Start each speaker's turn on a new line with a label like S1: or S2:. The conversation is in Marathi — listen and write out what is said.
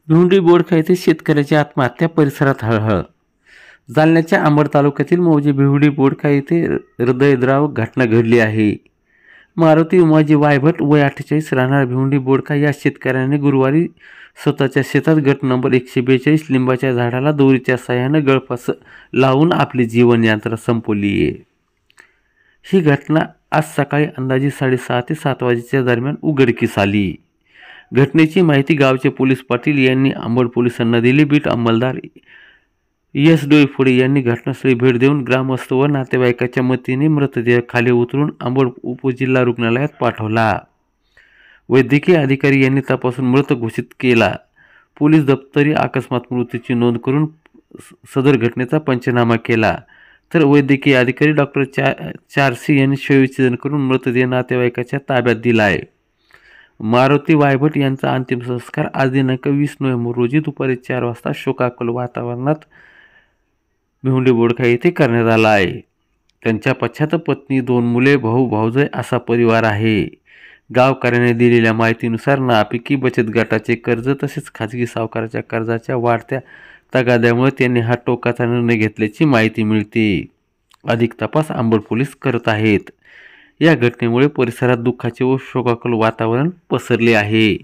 S1: भिवंडी बोडखा येथे शेतकऱ्याची आत्महत्या, परिसरात हळहळ. जालन्याच्या अंबड तालुक्यातील मौजे भिवंडी बोडखा येथे हृदयद्रावक घटना घडली आहे. मारुती उमाजी वायभट वय 48 राहणार भिवंडी बोडखा या शेतकऱ्याने गुरुवारी स्वतःच्या शेतात गट नंबर 142 लिंबाच्या झाडाला दोरीच्या साहाय्याने गळफास लावून आपली जीवन यात्रा संपवली आहे. ही घटना आज सकाळी अंदाजे 6:30 ते 7 वाजेच्या दरम्यान उघडकीस आली. घटनेची माहिती गावचे पोलीस पाटील यांनी अंबड पोलिसांना दिली. बीट अंमलदार एस डोईफोडे यांनी घटनास्थळी भेट देऊन ग्रामस्थ व नातेवाईकाच्या मदतीने मृतदेह खाली उतरून अंबड उपजिल्हा रुग्णालयात पाठवला. वैद्यकीय अधिकारी यांनी तपासून मृत घोषित केला. पोलीस दप्तरी अकस्मात मृत्यूची नोंद करून सदर घटनेचा पंचनामा केला. तर वैद्यकीय अधिकारी डॉक्टर चारसी यांनी शवविच्छेदन करून मृतदेह नातेवाईकाच्या ताब्यात दिला आहे. मारुती वायभट यांचा अंतिम संस्कार आज दिनांक 20 नोव्हेंबर रोजी दुपारी 4 वाजता शोकाकुल वातावरणात भिवंडी बोडखा येथे करण्यात आला आहे. त्यांच्या पश्चात पत्नी, 2 मुले, भाऊ भाऊजय असा परिवार आहे. गावकऱ्याने दिलेल्या माहितीनुसार नापिकी बचत गटाचे कर्ज तसेच खाजगी सावकाराच्या कर्जाच्या वाढत्या तगाद्यामुळे त्यांनी हा टोकाचा निर्णय घेतल्याची माहिती मिळते. अधिक तपास अंबड पोलीस करत आहेत. या घटनेमुळे परिसरात दुःखाचे व शोकाकुल वातावरण पसरले आहे.